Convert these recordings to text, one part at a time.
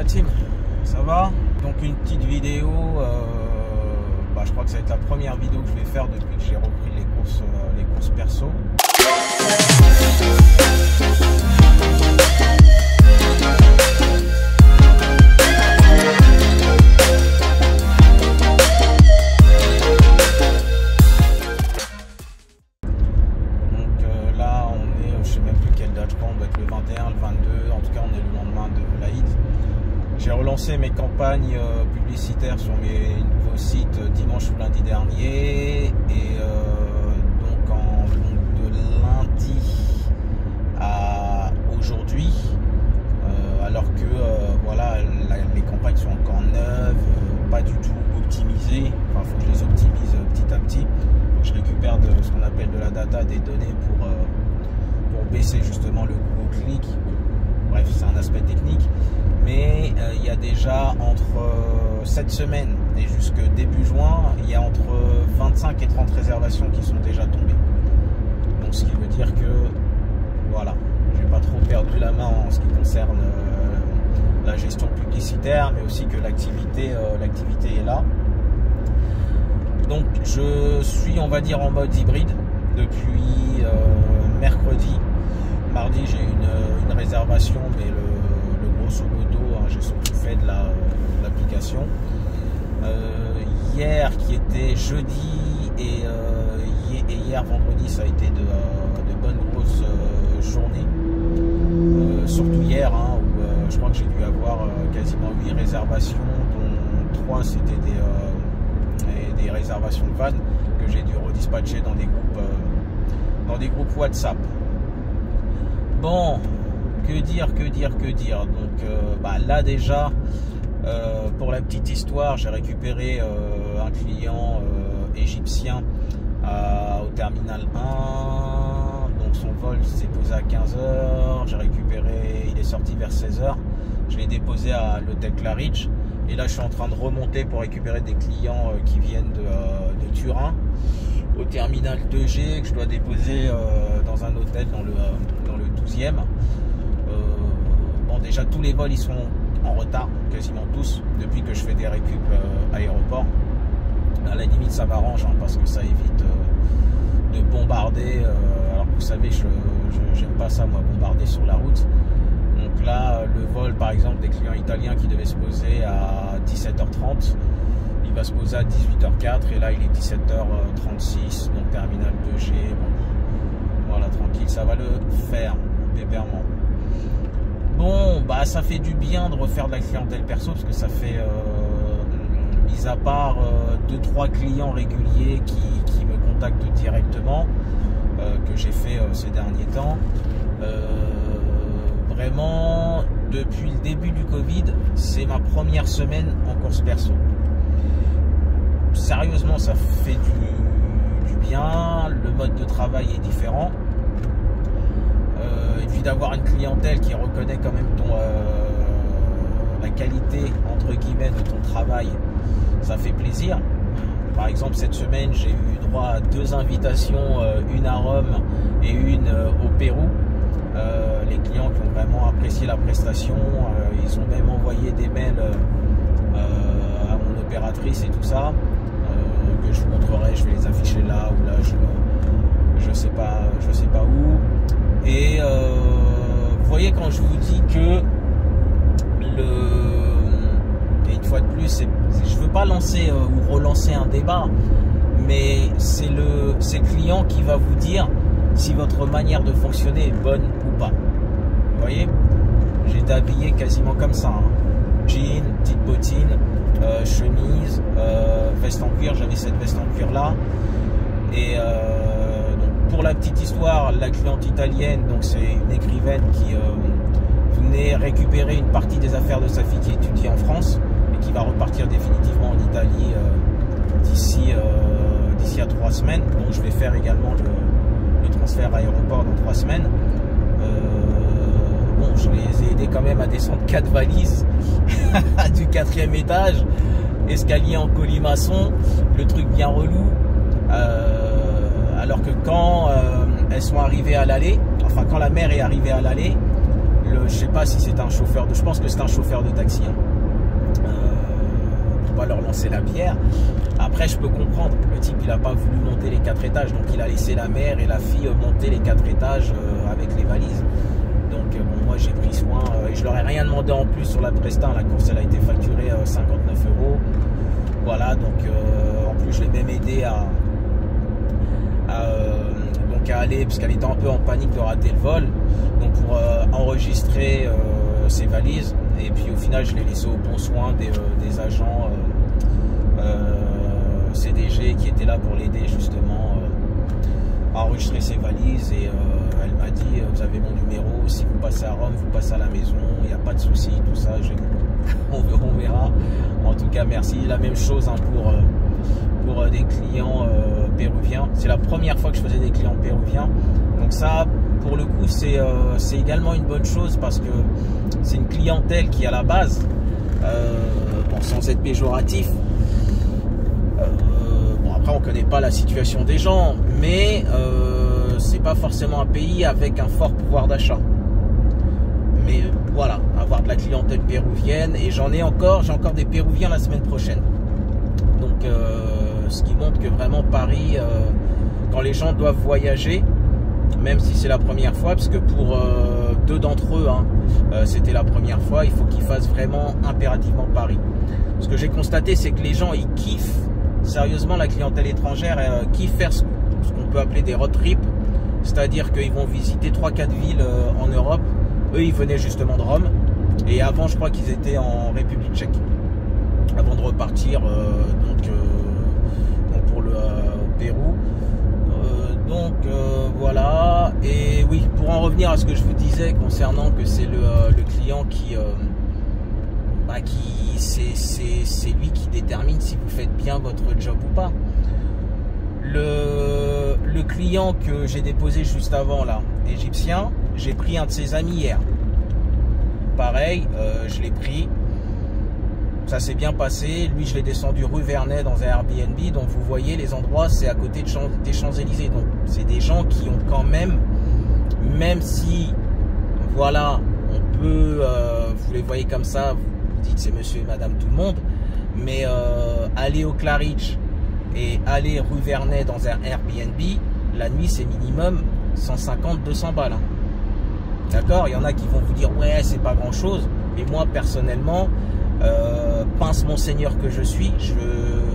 team, ça va? Donc une petite vidéo, je crois que ça va être la première vidéo que je vais faire depuis que j'ai repris les courses perso. Là on est, je sais même plus quelle date, je crois on doit être le 21, le 22, en tout cas on est le lendemain de l'Aïd. J'ai relancé mes campagnes publicitaires sur mes nouveaux sites dimanche ou lundi dernier, et de lundi à aujourd'hui, alors que voilà, les campagnes sont encore neuves, pas du tout optimisées. Enfin, il faut que je les optimise petit à petit. Donc, je récupère ce qu'on appelle de la data, des données pour baisser justement le coût au clic. Bref, c'est un aspect technique. Mais il y a déjà entre cette semaine et jusque début juin, il y a entre 25 et 30 réservations qui sont déjà tombées. Donc ce qui veut dire que voilà, j'ai pas trop perdu la main en ce qui concerne la gestion publicitaire, mais aussi que l'activité est là. Donc je suis, on va dire, en mode hybride depuis mercredi. Mardi j'ai une réservation, mais grosso modo, j'ai surtout fait de l'application. Hier, qui était jeudi, et hier vendredi, ça a été de bonnes grosses journées. Surtout hier, où je crois que j'ai dû avoir quasiment 8 réservations, dont 3 c'était des réservations de van que j'ai dû redispatcher dans des groupes WhatsApp. Bon, que dire. Donc là déjà, pour la petite histoire, j'ai récupéré un client égyptien au terminal 1. Donc son vol s'est posé à 15h. J'ai récupéré, il est sorti vers 16h. Je l'ai déposé à l'hôtel Claridge. Et là je suis en train de remonter pour récupérer des clients qui viennent de Turin au terminal 2G, que je dois déposer dans un hôtel dans le 12e. Bon, déjà tous les vols ils sont en retard, quasiment tous, depuis que je fais des récup aéroport. À la limite ça m'arrange, parce que ça évite de bombarder, alors que vous savez j'aime pas ça moi, bombarder sur la route. Donc là le vol par exemple des clients italiens qui devaient se poser à 17h30, il va se poser à 18h04, et là il est 17h36, donc terminal 2G. Bon, voilà, tranquille, ça va le faire pépèrement. Bon, ça fait du bien de refaire de la clientèle perso, parce que ça fait, mis à part 2-3 clients réguliers qui me contactent directement, que j'ai fait ces derniers temps, vraiment, depuis le début du Covid, c'est ma première semaine en course perso. Sérieusement, ça fait du bien, le mode de travail est différent. Et puis d'avoir une clientèle qui reconnaît quand même la qualité entre guillemets de ton travail, ça fait plaisir. Par exemple, cette semaine j'ai eu droit à 2 invitations, une à Rome et une au Pérou. Les clients qui ont vraiment apprécié la prestation, ils ont même envoyé des mails à mon opératrice et tout ça, que je vous montrerai, je vais les afficher là ou là, je sais pas où. Et vous voyez, quand je vous dis que et une fois de plus, je veux pas lancer ou relancer un débat, mais c'est le client qui va vous dire si votre manière de fonctionner est bonne ou pas. Vous voyez, j'ai été habillé quasiment comme ça, jean, petite bottine, chemise, veste en cuir. J'avais cette veste en cuir là. Et donc pour la petite histoire, la cliente italienne, donc c'est une écrivaine qui venait récupérer une partie des affaires de sa fille qui étudie en France et qui va repartir définitivement en Italie d'ici à 3 semaines. Donc je vais faire également le transfert aéroport dans 3 semaines. Bon, je les ai aidés quand même à descendre 4 valises du 4e étage, escalier en colimaçon, le truc bien relou. Alors que quand elles sont arrivées à l'aller, enfin quand la mère est arrivée à l'aller, je sais pas si c'est un chauffeur de... Je pense que c'est un chauffeur de taxi. Hein. Pour pas leur lancer la pierre. Après, je peux comprendre. Le type, il a pas voulu monter les 4 étages. Donc, il a laissé la mère et la fille monter les 4 étages avec les valises. Donc, bon, moi, j'ai pris soin. Et je leur ai rien demandé en plus sur la presta. La course, elle a été facturée 59 €. Voilà. Donc, en plus, je l'ai même aidé à aller, parce qu'elle était un peu en panique de rater le vol, donc pour enregistrer ses valises, et puis au final je l'ai laissé au bon soin des agents CDG qui étaient là pour l'aider justement à enregistrer ses valises, et elle m'a dit vous avez mon numéro, si vous passez à Rome, vous passez à la maison, il n'y a pas de souci, tout ça. On verra. En tout cas, merci. La même chose hein, pour des clients péruviens. C'est la première fois que je faisais des clients péruviens, donc ça pour le coup c'est également une bonne chose, parce que c'est une clientèle qui à la base bon, sans être péjoratif, bon après on connaît pas la situation des gens, mais c'est pas forcément un pays avec un fort pouvoir d'achat, mais voilà, avoir de la clientèle péruvienne, et j'ai encore des péruviens la semaine prochaine, donc ce qui montre que vraiment Paris, quand les gens doivent voyager, même si c'est la première fois, parce que pour 2 d'entre eux, hein, c'était la première fois, il faut qu'ils fassent vraiment impérativement Paris. Ce que j'ai constaté, c'est que les gens, ils kiffent, sérieusement, la clientèle étrangère kiffe faire ce qu'on peut appeler des road trips, c'est-à-dire qu'ils vont visiter 3-4 villes en Europe. Eux, ils venaient justement de Rome, et avant, je crois qu'ils étaient en République tchèque, avant de repartir, donc pour le Pérou. Voilà, et oui, pour en revenir à ce que je vous disais concernant que c'est le client qui c'est lui qui détermine si vous faites bien votre job ou pas. Le client que j'ai déposé juste avant là, égyptien, j'ai pris un de ses amis hier. Pareil, je l'ai pris. Ça s'est bien passé. Lui, je l'ai descendu rue Vernet dans un Airbnb. Donc, vous voyez, les endroits, c'est à côté des Champs-Élysées. Donc, c'est des gens qui ont quand même si, voilà, on peut, vous les voyez comme ça, vous dites c'est monsieur et madame tout le monde, mais aller au Claridge et aller rue Vernet dans un Airbnb, la nuit, c'est minimum 150-200 balles. Hein. D'accord? Il y en a qui vont vous dire, ouais, c'est pas grand-chose. Mais moi, personnellement... pince monseigneur que je suis,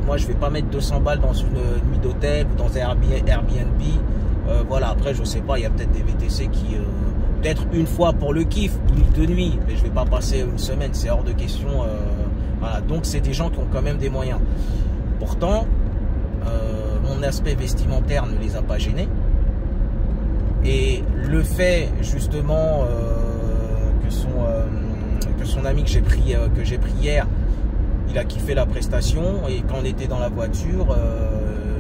moi je vais pas mettre 200 balles dans une nuit d'hôtel ou dans un Airbnb. Voilà, après je sais pas, il y a peut-être des VTC qui peut-être une fois pour le kiff, une de nuit, mais je vais pas passer une semaine, c'est hors de question. Voilà, donc c'est des gens qui ont quand même des moyens. Pourtant mon aspect vestimentaire ne les a pas gênés, et le fait justement que son ami que j'ai pris hier, il a kiffé la prestation, et quand on était dans la voiture,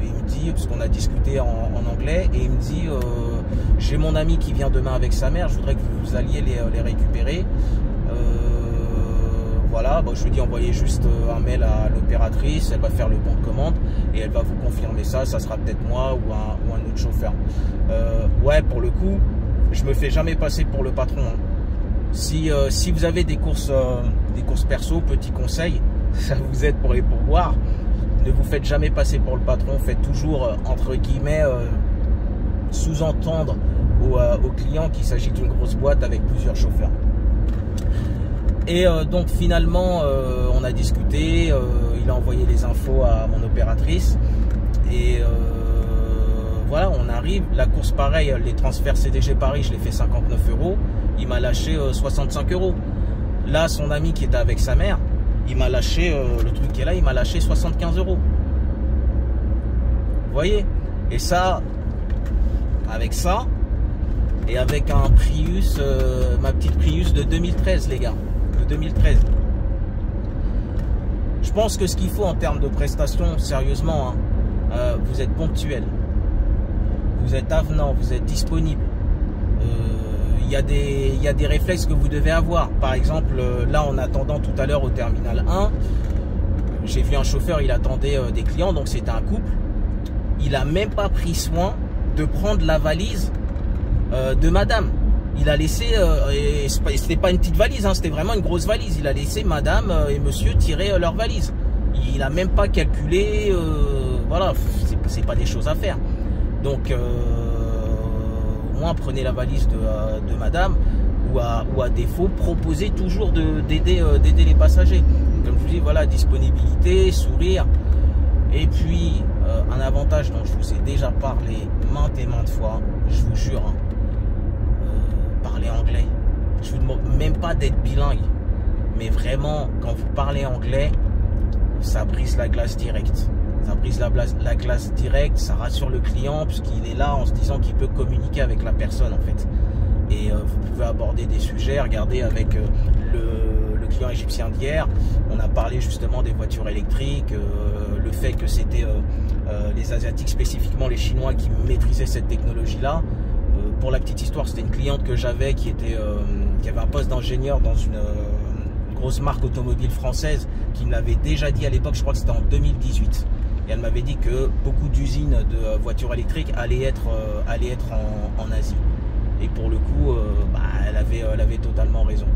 il me dit, parce qu'on a discuté en anglais, et il me dit j'ai mon ami qui vient demain avec sa mère, je voudrais que vous alliez les récupérer. Voilà, bon, je lui dis envoyez juste un mail à l'opératrice, elle va faire le bon de commande et elle va vous confirmer ça sera peut-être moi ou un autre chauffeur. Ouais, pour le coup, je me fais jamais passer pour le patron. Hein. Si vous avez des courses perso, petit conseil, ça vous aide pour les pourboires, ne vous faites jamais passer pour le patron, faites toujours entre guillemets sous-entendre au client qu'il s'agit d'une grosse boîte avec plusieurs chauffeurs. Et donc finalement on a discuté, il a envoyé les infos à mon opératrice, et voilà, on arrive, la course pareil, les transferts CDG Paris, je l'ai fait 59 €, il m'a lâché 65 €. Là, son ami qui était avec sa mère, il m'a lâché, le truc qui est là, il m'a lâché 75 €. Vous voyez? Et ça, avec ça, et avec un Prius, ma petite Prius de 2013, les gars, de 2013. Je pense que ce qu'il faut en termes de prestations, sérieusement, hein, vous êtes ponctuel, vous êtes avenant, vous êtes disponible. Il y a des réflexes que vous devez avoir. Par exemple, là, en attendant tout à l'heure au terminal 1, j'ai vu un chauffeur, il attendait des clients, donc c'était un couple. Il a même pas pris soin de prendre la valise de madame. Il a laissé, et c'était pas une petite valise, hein, c'était vraiment une grosse valise. Il a laissé madame et monsieur tirer leur valise. Il a même pas calculé, voilà, c'est pas des choses à faire. Donc, au moins prenez la valise de madame, ou à défaut, proposez toujours d'aider les passagers. Donc, comme je vous dis, voilà, disponibilité, sourire. Et puis, un avantage dont je vous ai déjà parlé maintes et maintes fois, je vous jure, hein, parler anglais. Je vous demande même pas d'être bilingue, mais vraiment, quand vous parlez anglais, ça brise la glace directe. Ça brise la glace directe, ça rassure le client, puisqu'il est là en se disant qu'il peut communiquer avec la personne, en fait. Et vous pouvez aborder des sujets. Regardez, avec le client égyptien d'hier, on a parlé justement des voitures électriques, le fait que c'était les Asiatiques, spécifiquement les Chinois, qui maîtrisaient cette technologie-là. Pour la petite histoire, c'était une cliente que j'avais qui avait un poste d'ingénieur dans une grosse marque automobile française, qui me l'avait déjà dit à l'époque, je crois que c'était en 2018. Et elle m'avait dit que beaucoup d'usines de voitures électriques allaient être en Asie. Et pour le coup, elle avait totalement raison.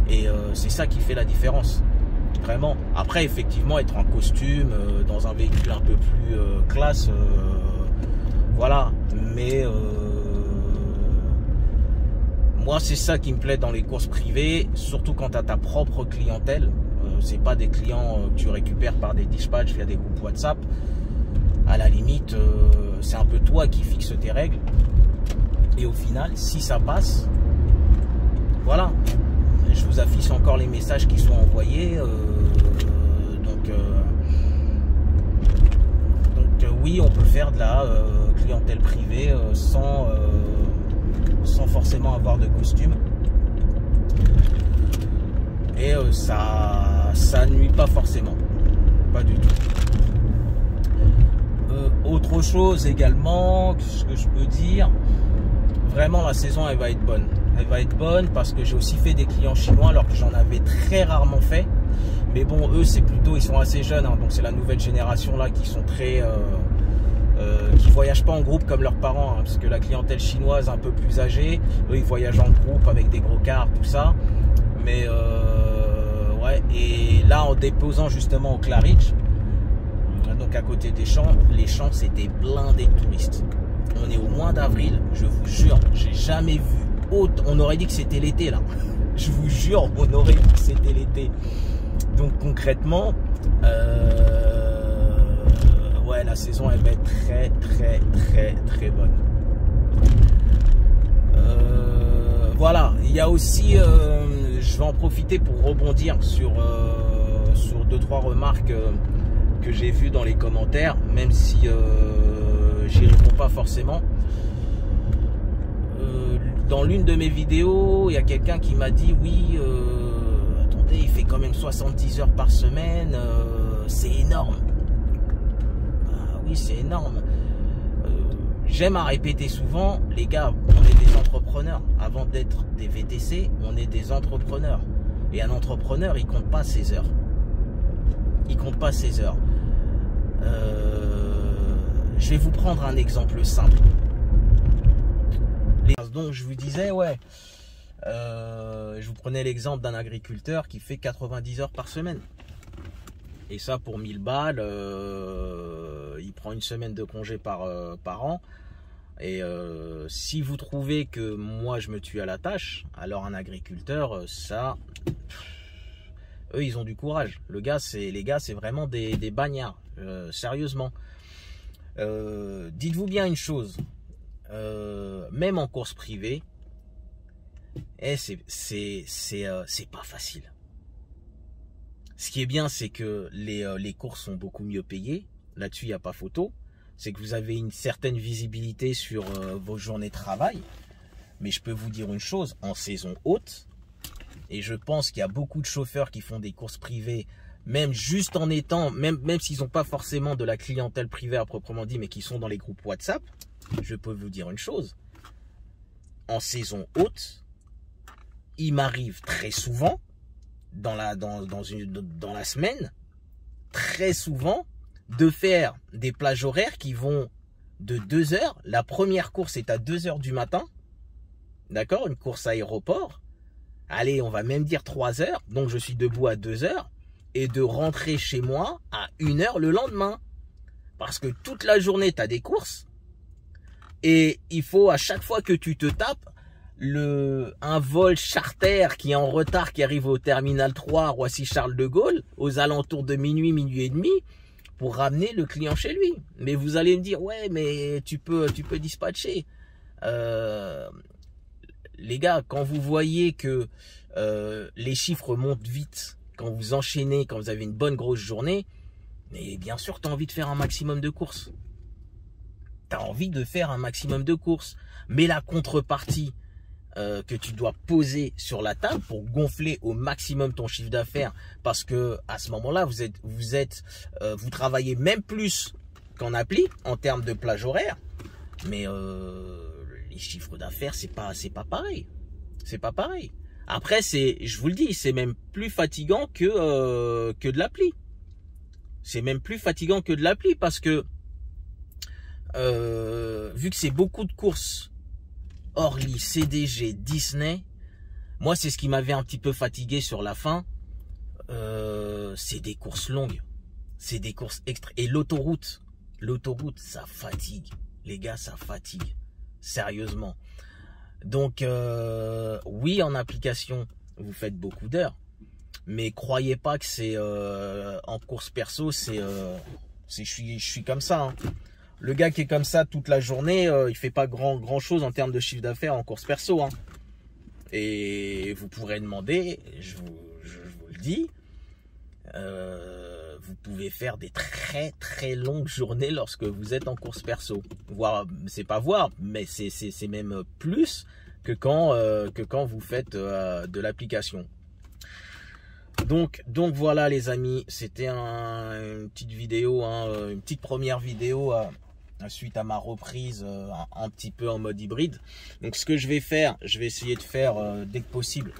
Et c'est ça qui fait la différence. Vraiment. Après, effectivement, être en costume, dans un véhicule un peu plus classe, voilà. Mais moi, c'est ça qui me plaît dans les courses privées, surtout quand tu as ta propre clientèle. C'est pas des clients que tu récupères par des dispatchs via des groupes WhatsApp. À la limite, c'est un peu toi qui fixes tes règles. Et au final, si ça passe, voilà. Je vous affiche encore les messages qui sont envoyés. Donc oui, on peut faire de la clientèle privée sans forcément avoir de costume. Et ça nuit pas forcément. Pas du tout. Autre chose également, ce que je peux dire, vraiment la saison elle va être bonne. Elle va être bonne parce que j'ai aussi fait des clients chinois alors que j'en avais très rarement fait. Mais bon, eux c'est plutôt, ils sont assez jeunes, hein, donc c'est la nouvelle génération là qui sont très... qui voyagent pas en groupe comme leurs parents, hein, parce que la clientèle chinoise un peu plus âgée, eux ils voyagent en groupe avec des gros cars, tout ça. Mais ouais, et là en déposant justement au Claridge, donc à côté des champs, les champs c'était blindé de touristes. On est au mois d'avril, je vous jure, j'ai jamais vu autant. On aurait dit que c'était l'été là. Je vous jure, on aurait dit que c'était l'été. Donc concrètement, ouais, la saison elle va être très très très très bonne. Voilà, il y a aussi, je vais en profiter pour rebondir sur 2-3 remarques que j'ai vues dans les commentaires, même si j'y réponds pas forcément. Dans l'une de mes vidéos, il y a quelqu'un qui m'a dit oui, attendez, il fait quand même 70 heures par semaine, c'est énorme. Ah, oui, c'est énorme. J'aime à répéter souvent, les gars, on est des entrepreneurs. Avant d'être des VTC, on est des entrepreneurs. Et un entrepreneur, il compte pas ses heures. Il compte pas ses heures. Je vais vous prendre un exemple simple. Donc je vous disais, ouais, je vous prenais l'exemple d'un agriculteur qui fait 90 heures par semaine. Et ça, pour 1000 balles, il prend une semaine de congé par an. Et si vous trouvez que moi, je me tue à la tâche, alors un agriculteur, ça, eux, ils ont du courage. Les gars, c'est vraiment des bagnards, sérieusement. Dites-vous bien une chose, même en course privée, c'est pas facile. Ce qui est bien, c'est que les courses sont beaucoup mieux payées. Là-dessus, il n'y a pas photo. C'est que vous avez une certaine visibilité sur vos journées de travail. Mais je peux vous dire une chose, en saison haute, et je pense qu'il y a beaucoup de chauffeurs qui font des courses privées, même juste en étant, même s'ils n'ont pas forcément de la clientèle privée à proprement dit, mais qui sont dans les groupes WhatsApp, je peux vous dire une chose. En saison haute, il m'arrive très souvent, dans la semaine, très souvent, de faire des plages horaires qui vont de 2 heures. La première course est à 2 heures du matin. d'accord, une course aéroport, allez, on va même dire 3 heures, donc je suis debout à 2 heures, et de rentrer chez moi à 1 heure le lendemain. Parce que toute la journée, tu as des courses, et il faut à chaque fois que tu te tapes, un vol charter qui est en retard, qui arrive au terminal 3, Roissy-Charles de Gaulle, aux alentours de minuit, minuit et demi, pour ramener le client chez lui. Mais vous allez me dire, ouais, mais tu peux dispatcher. Les gars, quand vous voyez que les chiffres montent vite, quand vous enchaînez, quand vous avez une bonne grosse journée, mais bien sûr, tu as envie de faire un maximum de courses. Tu as envie de faire un maximum de courses. Mais la contrepartie que tu dois poser sur la table pour gonfler au maximum ton chiffre d'affaires, parce que à ce moment-là, vous travaillez même plus qu'en appli en termes de plage horaire, mais les chiffres d'affaires, c'est pas pareil. C'est pas pareil. Après, je vous le dis, c'est même plus fatigant que de l'appli. C'est même plus fatigant que de l'appli parce que vu que c'est beaucoup de courses, Orly, CDG, Disney, moi c'est ce qui m'avait un petit peu fatigué sur la fin. C'est des courses longues, c'est des courses extra. Et l'autoroute, ça fatigue, les gars, ça fatigue, sérieusement. Donc oui, en application, vous faites beaucoup d'heures, mais croyez pas que c'est en course perso, je suis comme ça. Hein. Le gars qui est comme ça toute la journée, il fait pas grand chose en termes de chiffre d'affaires en course perso. Hein. Et vous pourrez demander, je vous le dis, vous pouvez faire des très longues journées lorsque vous êtes en course perso. C'est pas voir, mais c'est même plus que quand vous faites de l'application. Donc voilà les amis, c'était une petite vidéo, hein, une petite première vidéo suite à ma reprise un petit peu en mode hybride. Donc ce que je vais faire, je vais essayer de faire dès que possible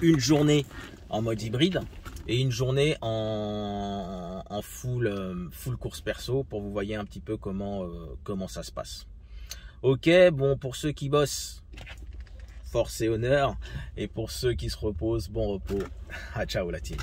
une journée en mode hybride et une journée en full course perso pour vous voyez un petit peu comment ça se passe. Ok, bon, pour ceux qui bossent, force et honneur, et pour ceux qui se reposent, bon repos. Ah, ciao la team.